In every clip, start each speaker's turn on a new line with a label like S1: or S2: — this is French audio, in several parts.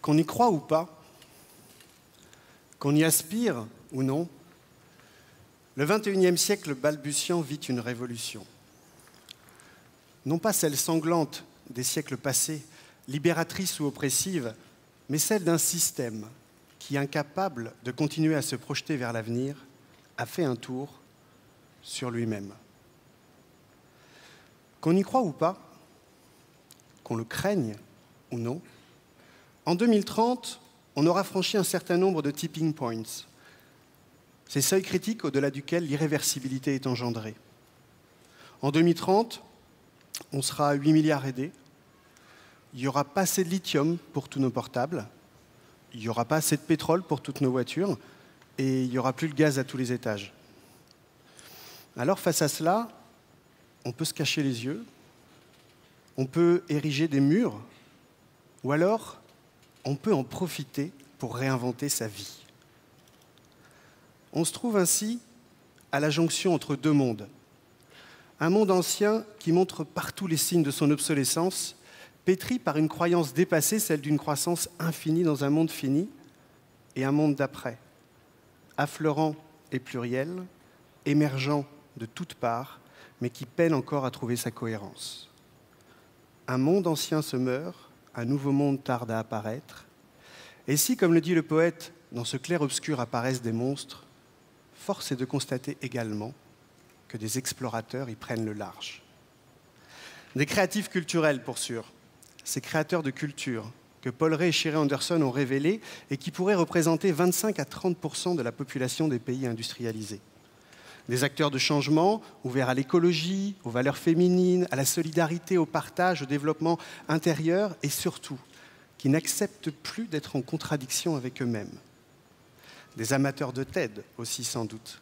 S1: Qu'on y croit ou pas, qu'on y aspire ou non, le XXIe siècle balbutiant vit une révolution. Non pas celle sanglante des siècles passés, libératrice ou oppressive, mais celle d'un système qui, incapable de continuer à se projeter vers l'avenir, a fait un tour sur lui-même. Qu'on y croit ou pas, qu'on le craigne ou non, en 2030, on aura franchi un certain nombre de tipping points, ces seuils critiques au-delà duquel l'irréversibilité est engendrée. En 2030, on sera à 8 milliards aidés, il n'y aura pas assez de lithium pour tous nos portables, il n'y aura pas assez de pétrole pour toutes nos voitures, et il n'y aura plus de gaz à tous les étages. Alors face à cela, on peut se cacher les yeux, on peut ériger des murs, ou alors on peut en profiter pour réinventer sa vie. On se trouve ainsi à la jonction entre deux mondes. Un monde ancien qui montre partout les signes de son obsolescence, pétri par une croyance dépassée, celle d'une croissance infinie dans un monde fini, et un monde d'après, affleurant et pluriel, émergeant de toutes parts, mais qui peine encore à trouver sa cohérence. Un monde ancien se meurt, un nouveau monde tarde à apparaître, et si, comme le dit le poète, dans ce clair-obscur apparaissent des monstres, force est de constater également que des explorateurs y prennent le large. Des créatifs culturels, pour sûr, ces créateurs de culture que Paul Ray et Shirley Anderson ont révélés et qui pourraient représenter 25 à 30% de la population des pays industrialisés. Des acteurs de changement ouverts à l'écologie, aux valeurs féminines, à la solidarité, au partage, au développement intérieur et surtout, qui n'acceptent plus d'être en contradiction avec eux-mêmes. Des amateurs de TED aussi sans doute,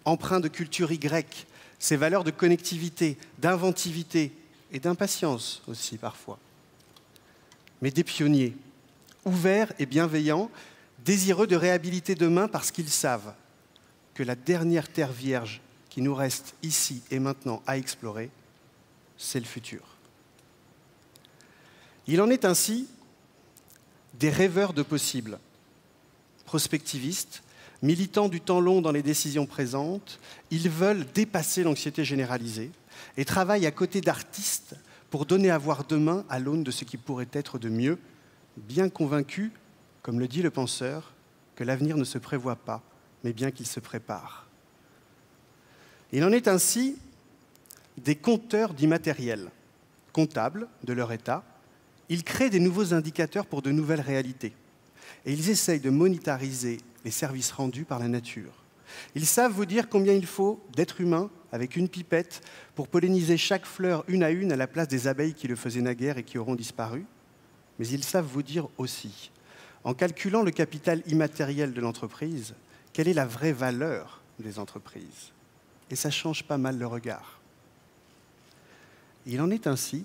S1: empreints de culture Y, ces valeurs de connectivité, d'inventivité et d'impatience aussi parfois. Mais des pionniers, ouverts et bienveillants, désireux de réhabiliter demain parce qu'ils savent que la dernière terre vierge qui nous reste ici et maintenant à explorer, c'est le futur. Il en est ainsi des rêveurs de possibles, prospectivistes, militants du temps long dans les décisions présentes, ils veulent dépasser l'anxiété généralisée et travaillent à côté d'artistes pour donner à voir demain à l'aune de ce qui pourrait être de mieux, bien convaincus, comme le dit le penseur, que l'avenir ne se prévoit pas, mais bien qu'il se prépare. Il en est ainsi des compteurs d'immatériel, comptables de leur état. Ils créent des nouveaux indicateurs pour de nouvelles réalités. Et ils essayent de monétariser les services rendus par la nature. Ils savent vous dire combien il faut d'êtres humains avec une pipette pour polliniser chaque fleur une à la place des abeilles qui le faisaient naguère et qui auront disparu. Mais ils savent vous dire aussi, en calculant le capital immatériel de l'entreprise, quelle est la vraie valeur des entreprises. Et ça change pas mal le regard. Il en est ainsi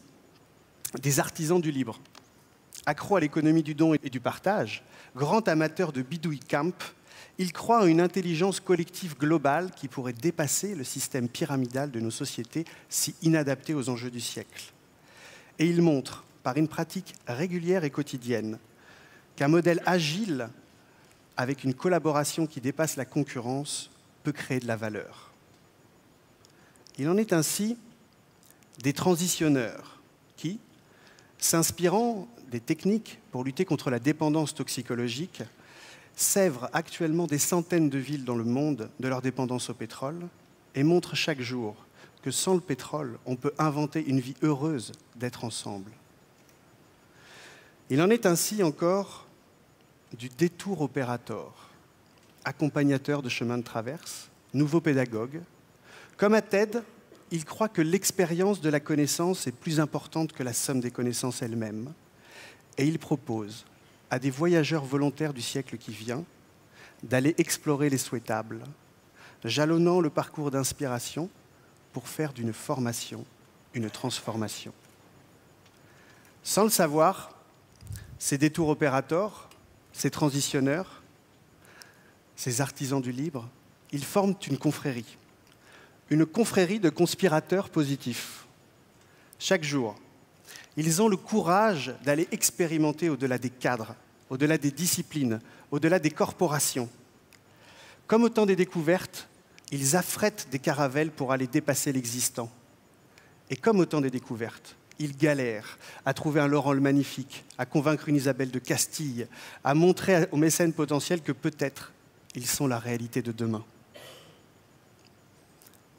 S1: des artisans du libre, accros à l'économie du don et du partage, grands amateurs de bidouille camp, ils croient en une intelligence collective globale qui pourrait dépasser le système pyramidal de nos sociétés si inadapté aux enjeux du siècle. Et ils montrent, par une pratique régulière et quotidienne, qu'un modèle agile, avec une collaboration qui dépasse la concurrence, peut créer de la valeur. Il en est ainsi des transitionneurs qui, s'inspirant des techniques pour lutter contre la dépendance toxicologique, sèvrent actuellement des centaines de villes dans le monde de leur dépendance au pétrole et montrent chaque jour que sans le pétrole, on peut inventer une vie heureuse d'être ensemble. Il en est ainsi encore du détour opérateur, accompagnateur de chemin de traverse, nouveau pédagogue. Comme à TED, il croit que l'expérience de la connaissance est plus importante que la somme des connaissances elles-mêmes. Et il propose à des voyageurs volontaires du siècle qui vient d'aller explorer les souhaitables, jalonnant le parcours d'inspiration pour faire d'une formation une transformation. Sans le savoir, ces détours opérateurs, ces transitionneurs, ces artisans du libre, ils forment une confrérie une confrérie de conspirateurs positifs. Chaque jour, ils ont le courage d'aller expérimenter au-delà des cadres, au-delà des disciplines, au-delà des corporations. Comme au temps des découvertes, ils affrètent des caravelles pour aller dépasser l'existant. Et comme au temps des découvertes, ils galèrent à trouver un Laurent le Magnifique, à convaincre une Isabelle de Castille, à montrer aux mécènes potentiels que peut-être ils sont la réalité de demain.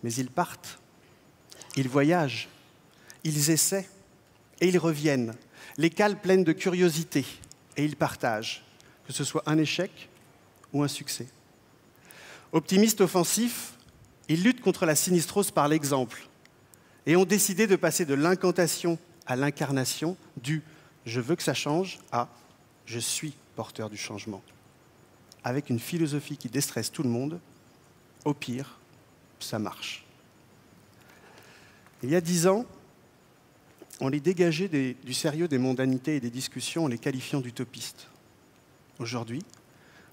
S1: Mais ils partent, ils voyagent, ils essaient et ils reviennent, les cales pleines de curiosité, et ils partagent, que ce soit un échec ou un succès. Optimistes offensifs, ils luttent contre la sinistrose par l'exemple et ont décidé de passer de l'incantation à l'incarnation du « je veux que ça change » à « je suis porteur du changement ». Avec une philosophie qui déstresse tout le monde, au pire, ça marche. Il y a 10 ans, on les dégageait du sérieux des mondanités et des discussions en les qualifiant d'utopistes. Aujourd'hui,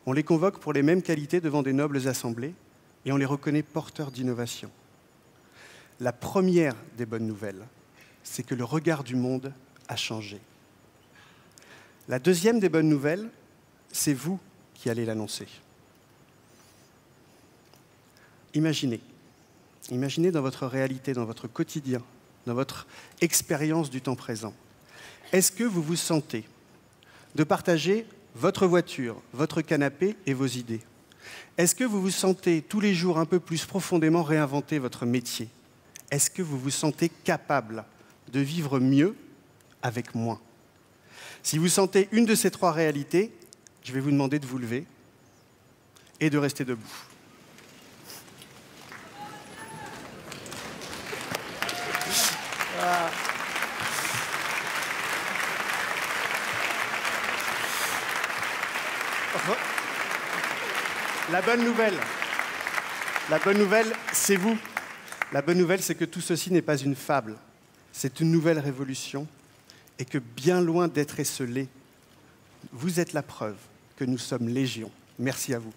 S1: on les convoque pour les mêmes qualités devant des nobles assemblées et on les reconnaît porteurs d'innovation. La première des bonnes nouvelles, c'est que le regard du monde a changé. La deuxième des bonnes nouvelles, c'est vous qui allez l'annoncer. Imaginez dans votre réalité, dans votre quotidien, dans votre expérience du temps présent. Est-ce que vous vous sentez de partager votre voiture, votre canapé et vos idées? Est-ce que vous vous sentez tous les jours un peu plus profondément réinventer votre métier? Est-ce que vous vous sentez capable de vivre mieux avec moins? Si vous sentez une de ces 3 réalités, je vais vous demander de vous lever et de rester debout. Voilà. La bonne nouvelle, c'est vous. La bonne nouvelle, c'est que tout ceci n'est pas une fable. C'est une nouvelle révolution et que bien loin d'être esseulé, vous êtes la preuve que nous sommes légion. Merci à vous.